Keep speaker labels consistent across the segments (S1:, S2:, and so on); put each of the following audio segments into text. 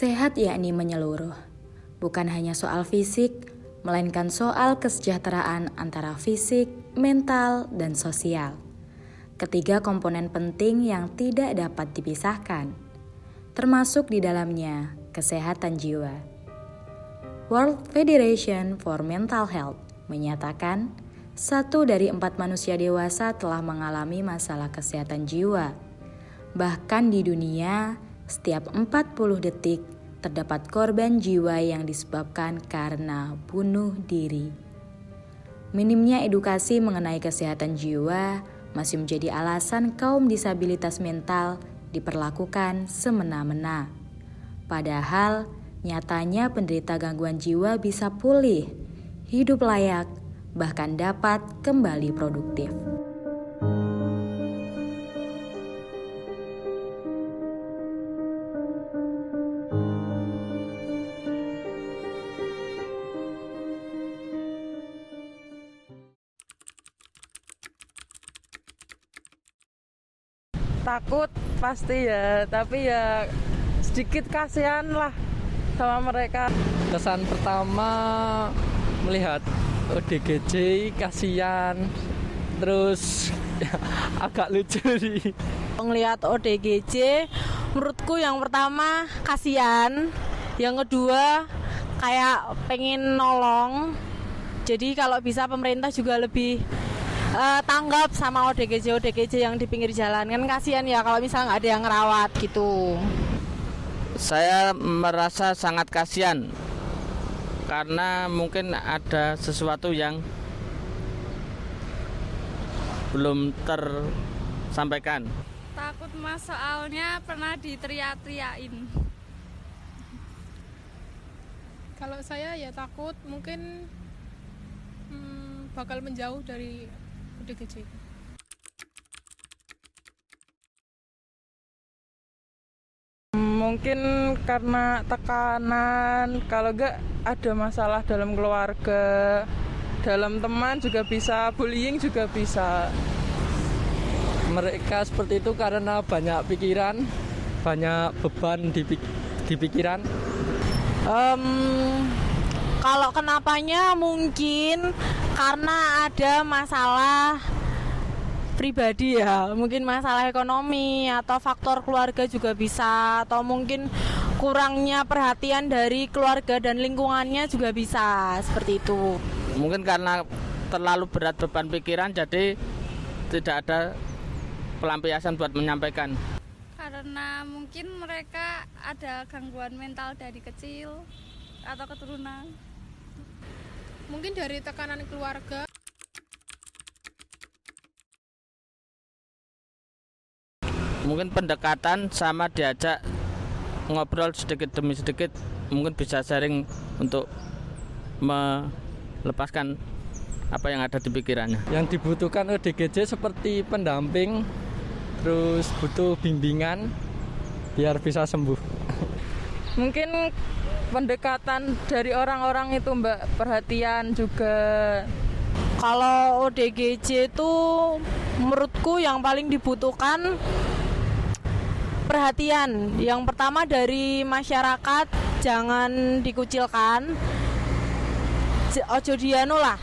S1: Sehat yakni menyeluruh, bukan hanya soal fisik, melainkan soal kesejahteraan antara fisik, mental, dan sosial. Ketiga komponen penting yang tidak dapat dipisahkan, termasuk di dalamnya kesehatan jiwa. World Federation for Mental Health menyatakan 1 dari 4 manusia dewasa telah mengalami masalah kesehatan jiwa. Bahkan di dunia, setiap 40 detik terdapat korban jiwa yang disebabkan karena bunuh diri. Minimnya edukasi mengenai kesehatan jiwa masih menjadi alasan kaum disabilitas mental diperlakukan semena-mena. Padahal, nyatanya penderita gangguan jiwa bisa pulih, hidup layak, bahkan dapat kembali produktif.
S2: Takut pasti ya, tapi ya sedikit kasihan lah sama mereka.
S3: Kesan pertama melihat ODGJ kasihan, terus agak lucu sih.
S2: Ngelihat ODGJ, menurutku yang pertama kasihan, yang kedua kayak pengen nolong. Jadi kalau bisa pemerintah juga lebih tanggap sama ODGJ yang di pinggir jalan, kan kasihan ya kalau misalnya nggak ada yang ngerawat gitu.
S4: Saya merasa sangat kasihan karena mungkin ada sesuatu yang belum tersampaikan.
S5: Takut mas, soalnya pernah diteriak-teriakin.
S6: Kalau saya ya takut mungkin bakal menjauh dari ODGJ.
S2: Mungkin karena tekanan, kalau enggak ada masalah dalam keluarga, dalam teman juga bisa, bullying juga bisa.
S3: Mereka seperti itu karena banyak pikiran, banyak beban di pikiran.
S2: Kalau kenapanya mungkin karena ada masalah pribadi ya, mungkin masalah ekonomi atau faktor keluarga juga bisa, atau mungkin kurangnya perhatian dari keluarga dan lingkungannya juga bisa, seperti itu.
S4: Mungkin karena terlalu berat beban pikiran, jadi tidak ada pelampiasan buat menyampaikan.
S5: Karena mungkin mereka ada gangguan mental dari kecil atau keturunan.
S6: Mungkin dari tekanan keluarga.
S4: Mungkin pendekatan sama diajak ngobrol sedikit demi sedikit, mungkin bisa sharing untuk melepaskan apa yang ada di pikirannya.
S3: Yang dibutuhkan ODGJ seperti pendamping, terus butuh bimbingan biar bisa sembuh.
S2: Mungkin pendekatan dari orang-orang itu Mbak, perhatian juga. Kalau ODGJ itu menurutku yang paling dibutuhkan perhatian. Yang pertama dari masyarakat, jangan dikucilkan. Ojo dianu lah,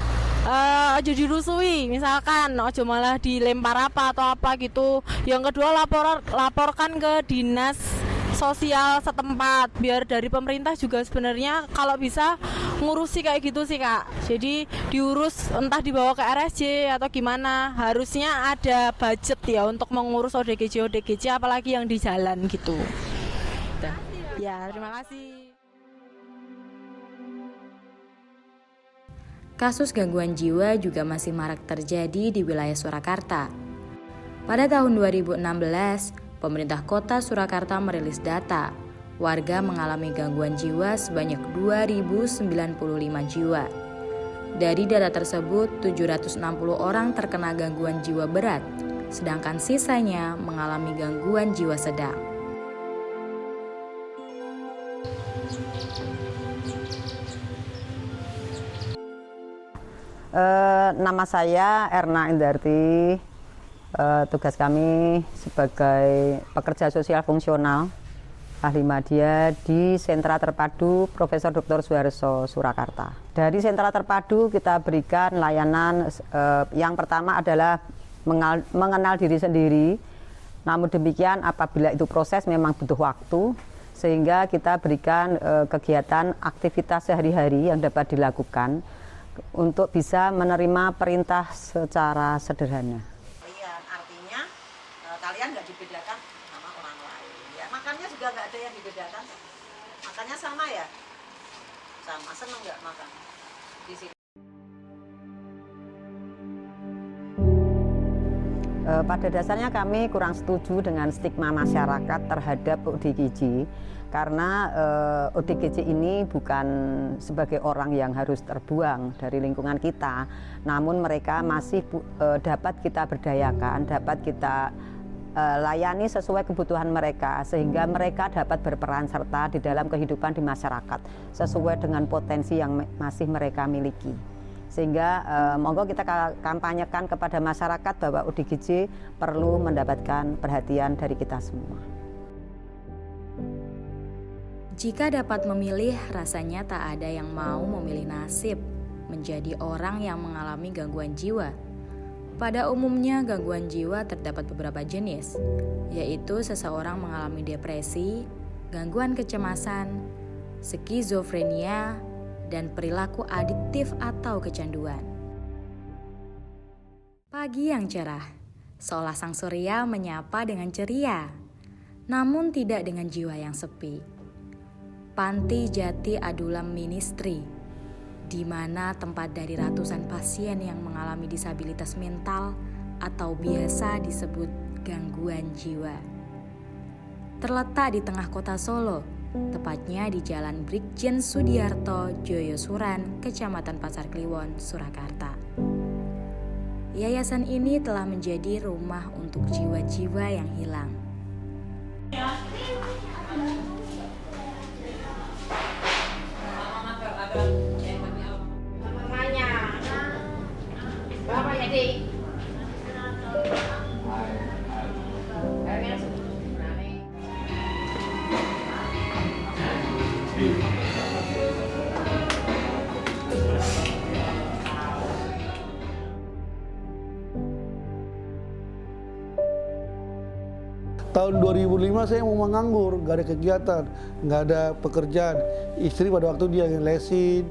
S2: ojo dirusui misalkan, ojo malah dilempar apa atau apa gitu. Yang kedua laporkan ke dinas sosial setempat, biar dari pemerintah juga sebenarnya kalau bisa ngurusi kayak gitu sih Kak. Jadi diurus, entah dibawa ke RSJ atau gimana. Harusnya ada budget ya untuk mengurus ODGJ apalagi yang di jalan gitu. Ya, terima kasih.
S1: Kasus gangguan jiwa juga masih marak terjadi di wilayah Surakarta. Pada tahun 2016, pemerintah kota Surakarta merilis data warga mengalami gangguan jiwa sebanyak 2.095 jiwa. Dari data tersebut, 760 orang terkena gangguan jiwa berat, sedangkan sisanya mengalami gangguan jiwa sedang.
S7: Nama saya Erna Indarti. Tugas kami sebagai pekerja sosial fungsional ahli media di Sentra Terpadu Profesor Dr. Suharso Surakarta. Dari Sentra Terpadu kita berikan layanan yang pertama adalah mengenal diri sendiri. Namun demikian apabila itu proses memang butuh waktu, sehingga kita berikan kegiatan aktivitas sehari-hari yang dapat dilakukan untuk bisa menerima perintah secara sederhana. Artinya kalian nggak dibedakan sama orang lain. Ya, makannya juga nggak ada yang dibedakan. Makannya sama ya? Sama, seneng nggak makan di sini? Pada dasarnya kami kurang setuju dengan stigma masyarakat terhadap ODGJ karena ODGJ ini bukan sebagai orang yang harus terbuang dari lingkungan kita, namun mereka masih dapat kita berdayakan, dapat kita layani sesuai kebutuhan mereka sehingga mereka dapat berperan serta di dalam kehidupan di masyarakat sesuai dengan potensi yang masih mereka miliki. Sehingga monggo kita kampanyekan kepada masyarakat bahwa ODGJ perlu mendapatkan perhatian dari kita semua.
S1: Jika dapat memilih, rasanya tak ada yang mau memilih nasib menjadi orang yang mengalami gangguan jiwa. Pada umumnya gangguan jiwa terdapat beberapa jenis, yaitu seseorang mengalami depresi, gangguan kecemasan, skizofrenia, dan perilaku adiktif atau kecanduan. Pagi yang cerah, seolah sang surya menyapa dengan ceria, namun tidak dengan jiwa yang sepi. Panti Jati Adulam Ministry, di mana tempat dari ratusan pasien yang mengalami disabilitas mental atau biasa disebut gangguan jiwa. Terletak di tengah kota Solo, tepatnya di Jalan Brigjen Sudiarto, Joyosuran, Kecamatan Pasar Kliwon, Surakarta. Yayasan ini telah menjadi rumah untuk jiwa-jiwa yang hilang.
S8: Tahun 2005 saya mau menganggur, nggak ada kegiatan, nggak ada pekerjaan. Istri pada waktu dia lesin,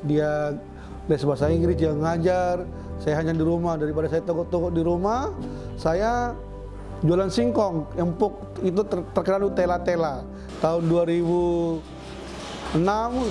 S8: dia les bahasa Inggris, dia ngajar. Saya hanya di rumah, daripada saya togok-togok di rumah, saya jualan singkong, empuk, itu terkenal tela-tela. Tahun 2006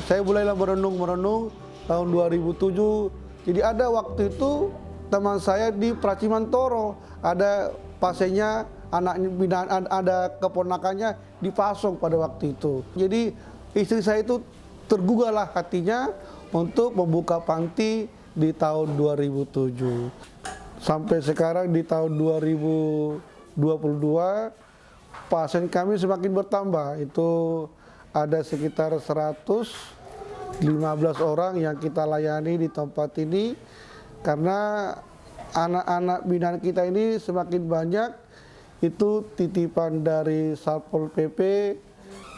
S8: saya mulailah merenung, tahun 2007. Jadi ada waktu itu teman saya di Pracimantoro, ada pasiennya, anaknya binaan, ada keponakannya dipasung pada waktu itu. Jadi istri saya itu tergugahlah hatinya untuk membuka panti di tahun 2007. Sampai sekarang di tahun 2022 pasien kami semakin bertambah. Itu ada sekitar 115 orang yang kita layani di tempat ini karena anak-anak binaan kita ini semakin banyak. Itu titipan dari Satpol PP,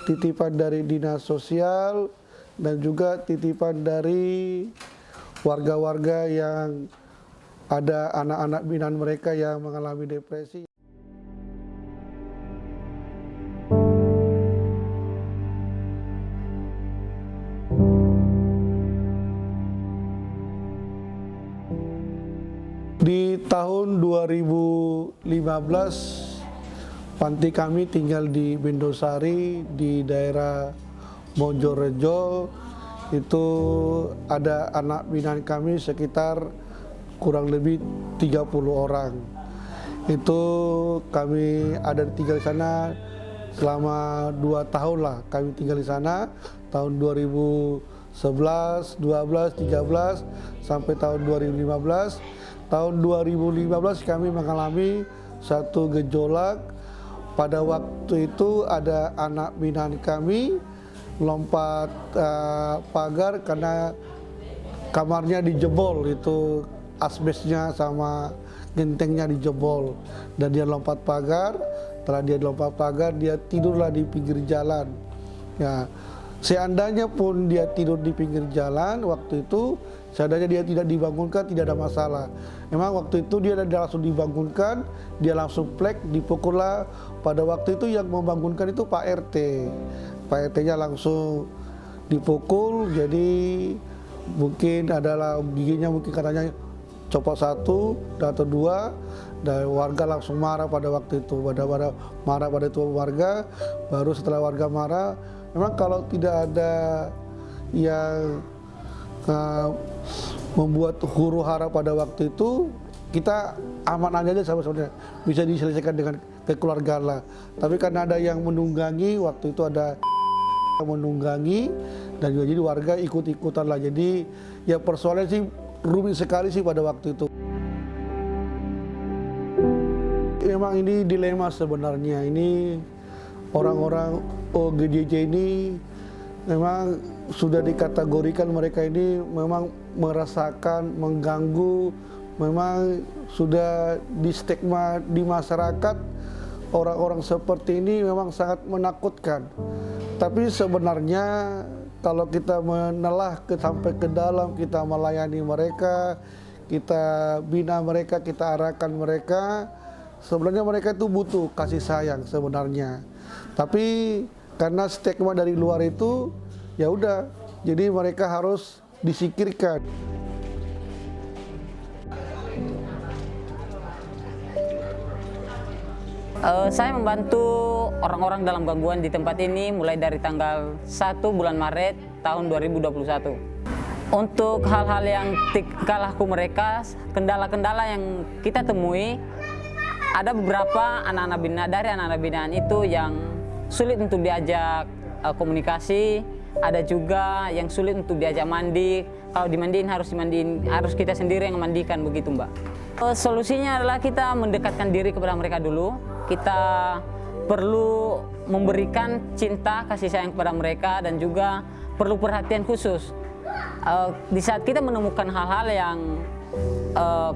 S8: titipan dari Dinas Sosial, dan juga titipan dari warga-warga yang ada anak-anak binaan mereka yang mengalami depresi. Di tahun 2015, panti kami tinggal di Bendosari, di daerah Mojorejo. Itu ada anak binaan kami sekitar kurang lebih 30 orang. Itu kami ada tinggal di sana selama 2 tahun lah. Kami tinggal di sana tahun 2011, 12, 13 sampai tahun 2015. Tahun 2015 kami mengalami satu gejolak. Pada waktu itu ada anak binaan kami lompat pagar karena kamarnya dijebol, itu asbesnya sama gentengnya dijebol dan dia lompat pagar. Setelah dia lompat pagar, dia tidurlah di pinggir jalan. Ya, seandainya pun dia tidur di pinggir jalan waktu itu, seandainya dia tidak dibangunkan, tidak ada masalah. Memang waktu itu dia langsung dibangunkan, dia langsung plek, dipukullah. Pada waktu itu yang membangunkan itu Pak RT. Pak RT-nya langsung dipukul, jadi mungkin adalah giginya mungkin katanya copot 1 atau 2, dan warga langsung marah pada waktu itu. Marah pada itu warga, baru setelah warga marah, memang kalau tidak ada yang membuat huru hara pada waktu itu, kita aman aja sama-sama, bisa diselesaikan dengan kekeluargaan lah. Tapi karena ada yang menunggangi, waktu itu ada yang menunggangi, dan juga jadi warga ikut-ikutan lah. Jadi ya persoalannya sih rumit sekali sih pada waktu itu. Memang ini dilema sebenarnya. Ini orang-orang OGJJ ini memang sudah dikategorikan mereka ini memang merasakan, mengganggu, memang sudah di stigma di masyarakat. Orang-orang seperti ini memang sangat menakutkan. Tapi sebenarnya kalau kita menelah sampai ke dalam, kita melayani mereka, kita bina mereka, kita arahkan mereka, sebenarnya mereka itu butuh kasih sayang sebenarnya. Tapi karena stigma dari luar itu, ya udah, jadi mereka harus disingkirkan.
S9: Saya membantu orang-orang dalam gangguan di tempat ini mulai dari tanggal 1 bulan Maret tahun 2021. Untuk hal-hal yang tingkah laku mereka, kendala-kendala yang kita temui, ada beberapa anak-anak binaan itu yang sulit untuk diajak komunikasi, ada juga yang sulit untuk diajak mandi. Kalau dimandiin harus kita sendiri yang memandikan, begitu Mbak. Solusinya adalah kita mendekatkan diri kepada mereka dulu. Kita perlu memberikan cinta, kasih sayang kepada mereka, dan juga perlu perhatian khusus. Di saat kita menemukan hal-hal yang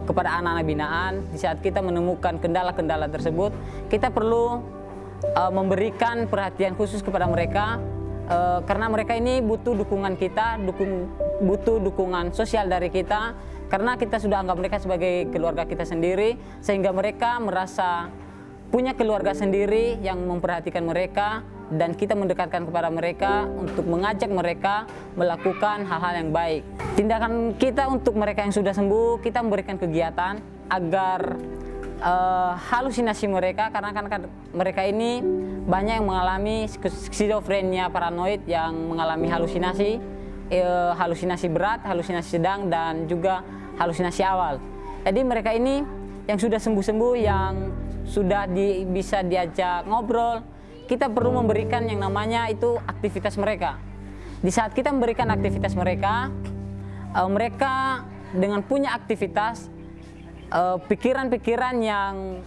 S9: kepada anak-anak binaan, di saat kita menemukan kendala-kendala tersebut, kita perlu memberikan perhatian khusus kepada mereka, karena mereka ini butuh dukungan kita, butuh dukungan sosial dari kita, karena kita sudah anggap mereka sebagai keluarga kita sendiri, sehingga mereka merasa punya keluarga sendiri yang memperhatikan mereka, dan kita mendekatkan kepada mereka untuk mengajak mereka melakukan hal-hal yang baik. Tindakan kita untuk mereka yang sudah sembuh, kita memberikan kegiatan agar halusinasi mereka, karena kan mereka ini banyak yang mengalami skizofrenia paranoid, yang mengalami halusinasi, halusinasi berat, halusinasi sedang, dan juga halusinasi awal. Jadi mereka ini yang sudah sembuh-sembuh, yang sudah bisa diajak ngobrol, kita perlu memberikan yang namanya itu aktivitas mereka. Di saat kita memberikan aktivitas mereka, mereka dengan punya aktivitas, pikiran-pikiran yang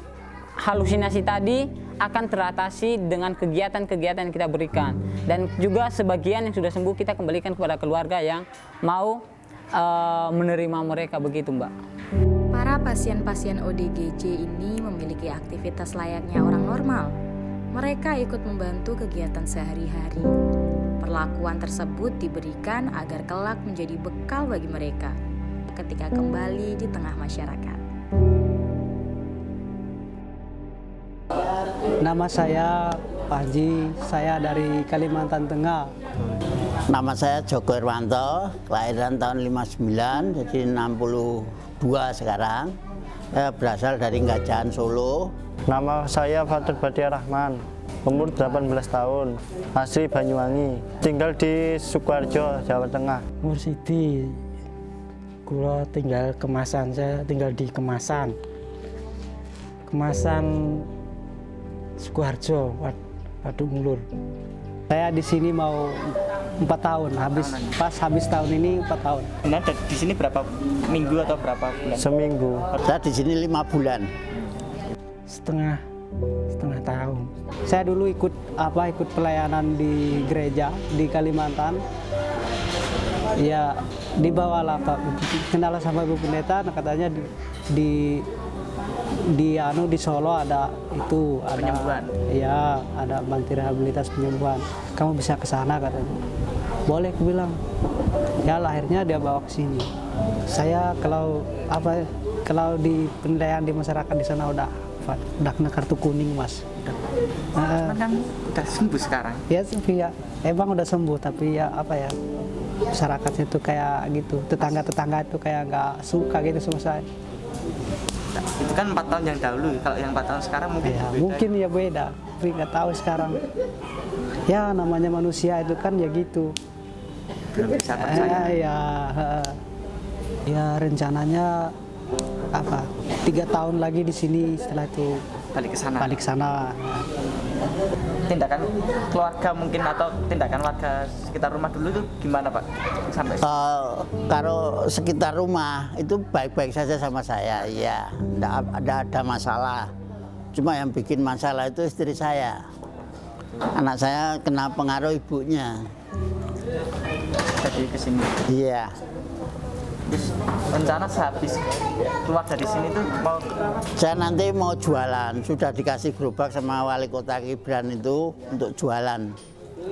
S9: halusinasi tadi akan teratasi dengan kegiatan-kegiatan yang kita berikan. Dan juga sebagian yang sudah sembuh kita kembalikan kepada keluarga yang mau menerima mereka, begitu Mbak.
S1: Para pasien-pasien ODGJ ini memiliki aktivitas layaknya orang normal. Mereka ikut membantu kegiatan sehari-hari. Perlakuan tersebut diberikan agar kelak menjadi bekal bagi mereka ketika kembali di tengah masyarakat.
S10: Nama saya Pak Haji, saya dari Kalimantan Tengah.
S11: Nama saya Joko Irwanto, kelahiran tahun 59, jadi 62 sekarang. Saya berasal dari Gajahan, Solo.
S12: Nama saya Fatur Badia Rahman, umur 18 tahun, asli Banyuwangi, tinggal di Sukoharjo, Jawa Tengah.
S10: Umur Sidi, saya tinggal Kemasan, saya tinggal di Kemasan Sukoharjo, Waduk Mulur. Saya di sini mau 4 tahun, pas habis tahun ini 4 tahun.
S13: Nah, di sini berapa minggu atau berapa bulan?
S12: Seminggu.
S11: Saya di sini 5 bulan.
S10: Setengah tahun. Saya dulu ikut pelayanan di gereja di Kalimantan. Ya, dibawalah Pak kendala sama Ibu Pendeta, katanya di Solo ada itu, ada
S13: Penyembuhan.
S10: ya, ada bakti rehabilitas penyembuhan. Kamu bisa ke sana katanya. Boleh, aku bilang. Ya akhirnya dia bawa ke sini. Saya kalau di penilaian di masyarakat di sana udah kena kartu kuning, Mas.
S13: Cuman kan udah sembuh sekarang.
S10: Ya, ya emang udah sembuh, tapi ya masyarakatnya itu kayak gitu, tetangga itu kayak nggak suka gitu sama saya.
S13: Itu kan 4 tahun yang dahulu, kalau yang 4 tahun sekarang mungkin
S10: Ya,
S13: beda.
S10: mungkin ya beda, tapi nggak tahu sekarang. Ya namanya manusia itu kan ya gitu.
S13: Belum bisa percaya.
S10: Ya rencananya 3 tahun lagi di sini, setelah itu
S13: Balik ke sana.
S10: balik sana.
S13: Tindakan keluarga mungkin atau tindakan warga sekitar rumah dulu itu gimana Pak? Sampai
S11: Kalau sekitar rumah itu baik-baik saja sama saya, ya, tidak ada masalah. Cuma yang bikin masalah itu istri saya. Anak saya kena pengaruh ibunya.
S13: jadi ke sini.
S11: Iya.
S13: Terus rencana sehabis keluar dari sini tuh mau
S11: Saya nanti mau jualan, sudah dikasih gerobak sama wali kota Gibran itu untuk jualan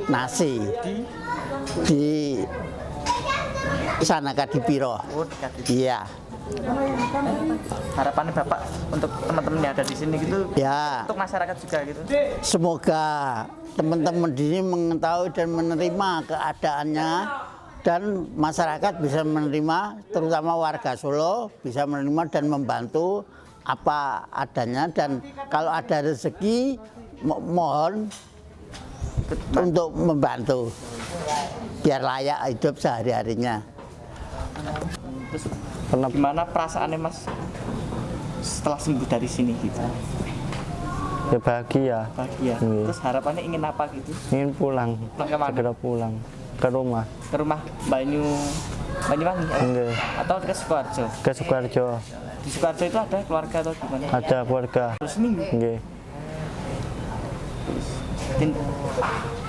S11: nasi di sana Kadipiro.
S13: oh, di Kadipiro.
S11: Iya.
S13: Harapannya Bapak untuk teman-teman yang ada di sini gitu,
S11: Ya.
S13: untuk masyarakat juga gitu.
S11: Semoga teman-teman di sini mengetahui dan menerima keadaannya, dan masyarakat bisa menerima, terutama warga Solo bisa menerima dan membantu apa adanya, dan kalau ada rezeki mohon untuk membantu biar layak hidup sehari-harinya.
S13: Terus gimana perasaannya Mas setelah sembuh dari sini gitu?
S12: Ya bahagia.
S13: Bahagia.
S12: Iya.
S13: Terus harapannya ingin apa gitu?
S12: Ingin pulang.
S13: Pulang kemana?
S12: Segera pulang ke rumah.
S13: Ke rumah Banyuwangi
S12: Enggak.
S13: atau ke Sukoharjo?
S12: Ke Sukoharjo.
S13: Di Sukoharjo itu ada keluarga atau gimana?
S12: Ada keluarga.
S13: Resmi.
S12: Nggih.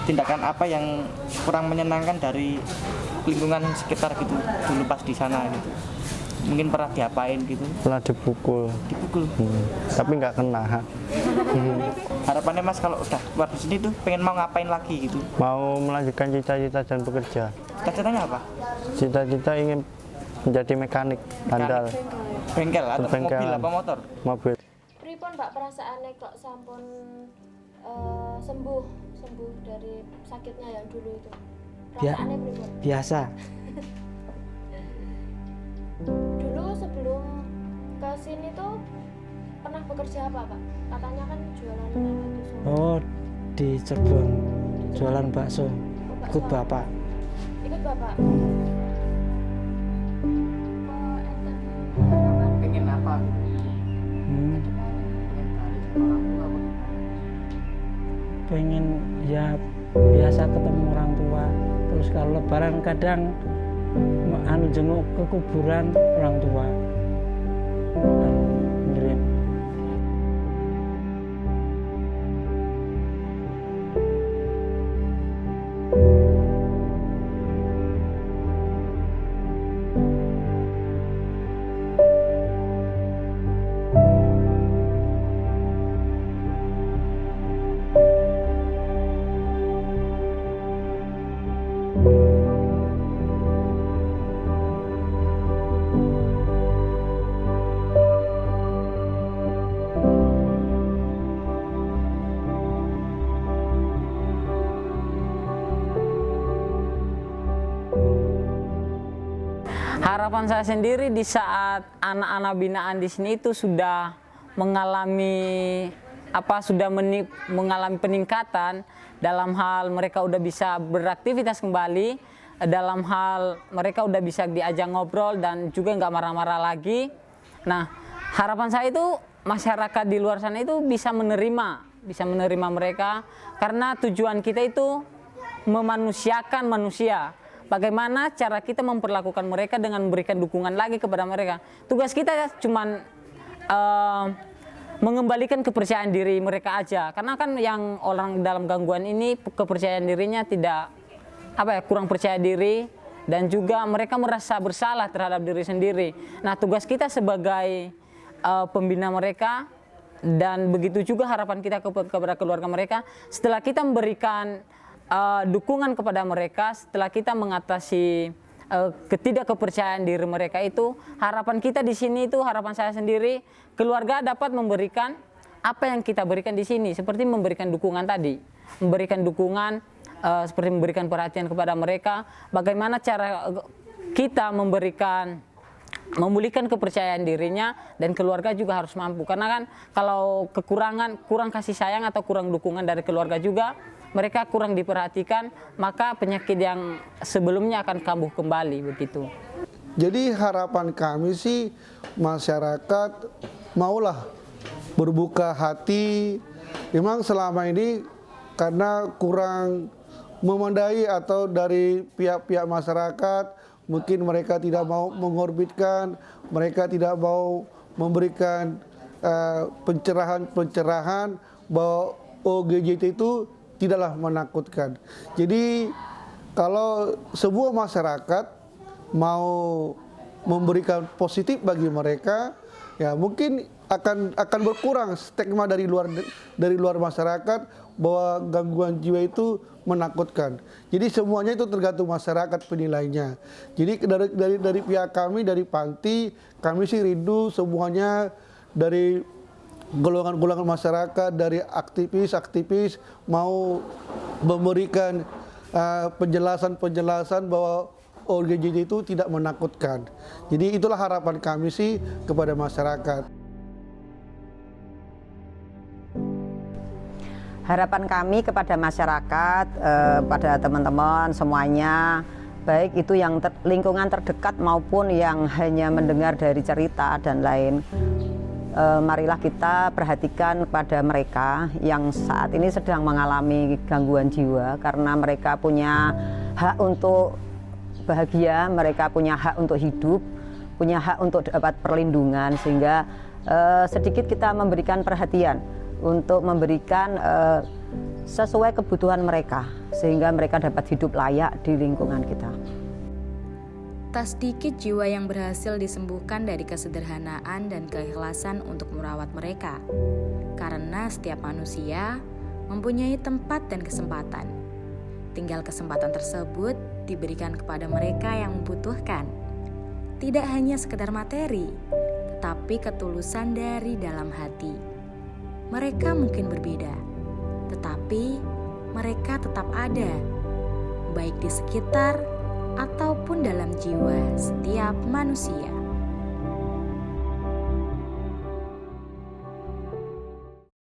S13: Tindakan apa yang kurang menyenangkan dari lingkungan sekitar gitu dulu pas di sana gitu? Mungkin pernah diapain gitu?
S12: Pernah dipukul.
S13: Dipukul.
S12: Tapi nggak kena.
S13: Harapannya Mas kalau udah keluar di sini tuh pengen mau ngapain lagi gitu?
S12: Mau melanjutkan cita-cita dan bekerja.
S13: Cita-citanya apa?
S12: Cita-cita ingin menjadi mekanik handal.
S13: Bengkel atau
S12: Bengkel.
S13: mobil apa motor?
S12: Mobil.
S14: Pripun Pak perasaannya kok sampun sembuh dari sakitnya yang dulu itu? Perasaannya pripun?
S10: Biasa.
S14: Dulu sebelum ke sini tuh pernah bekerja apa Pak? Katanya kan jualan bakso.
S10: Oh, di Cirebon jualan bakso. Ikut bapak.
S14: Ikut Bapak?
S13: Pengen apa?
S10: Pengen ya biasa ketemu orang tua. Terus kalau lebaran kadang jenguk ke kuburan orang tua.
S9: Harapan saya sendiri di saat anak-anak binaan di sini itu sudah mengalami mengalami peningkatan dalam hal mereka udah bisa beraktivitas kembali, dalam hal mereka udah bisa diajak ngobrol dan juga nggak marah-marah lagi. Nah, harapan saya itu masyarakat di luar sana itu bisa menerima mereka, karena tujuan kita itu memanusiakan manusia. Bagaimana cara kita memperlakukan mereka dengan memberikan dukungan lagi kepada mereka. Tugas kita cuma mengembalikan kepercayaan diri mereka aja. Karena kan yang orang dalam gangguan ini kepercayaan dirinya tidak kurang percaya diri, dan juga mereka merasa bersalah terhadap diri sendiri. Nah, tugas kita sebagai pembina mereka, dan begitu juga harapan kita kepada keluarga mereka. Setelah kita memberikan dukungan kepada mereka, setelah kita mengatasi ketidakkepercayaan diri mereka itu, harapan kita di sini itu, harapan saya sendiri, keluarga dapat memberikan apa yang kita berikan di sini, seperti memberikan dukungan tadi, memberikan dukungan, seperti memberikan perhatian kepada mereka, bagaimana cara kita memulihkan kepercayaan dirinya, dan keluarga juga harus mampu. Karena kan kalau kurang kasih sayang atau kurang dukungan dari keluarga juga, mereka kurang diperhatikan, maka penyakit yang sebelumnya akan kambuh kembali begitu.
S8: Jadi harapan kami sih masyarakat maulah berbuka hati. Memang selama ini karena kurang memandai atau dari pihak-pihak masyarakat, mungkin mereka tidak mau mengorbitkan, mereka tidak mau memberikan pencerahan bahwa OGJT itu tidaklah menakutkan. Jadi kalau sebuah masyarakat mau memberikan positif bagi mereka, ya mungkin akan berkurang stigma dari luar masyarakat bahwa gangguan jiwa itu menakutkan. Jadi semuanya itu tergantung masyarakat penilainya. Jadi dari pihak kami, dari panti, kami sih rindu semuanya dari golongan-golongan masyarakat, dari aktivis-aktivis mau memberikan penjelasan bahwa OGJT itu tidak menakutkan. Jadi itulah harapan kami sih kepada masyarakat.
S7: Harapan kami kepada masyarakat, pada teman-teman semuanya, baik itu yang lingkungan terdekat maupun yang hanya mendengar dari cerita dan lain, marilah kita perhatikan pada mereka yang saat ini sedang mengalami gangguan jiwa, karena mereka punya hak untuk bahagia, mereka punya hak untuk hidup, punya hak untuk dapat perlindungan, sehingga sedikit kita memberikan perhatian untuk memberikan sesuai kebutuhan mereka, sehingga mereka dapat hidup layak di lingkungan kita.
S1: Tak sedikit jiwa yang berhasil disembuhkan dari kesederhanaan dan keikhlasan untuk merawat mereka. Karena setiap manusia mempunyai tempat dan kesempatan. Tinggal kesempatan tersebut diberikan kepada mereka yang membutuhkan. Tidak hanya sekedar materi, tetapi ketulusan dari dalam hati. Mereka mungkin berbeda, tetapi mereka tetap ada, baik di sekitar ataupun dalam jiwa setiap manusia.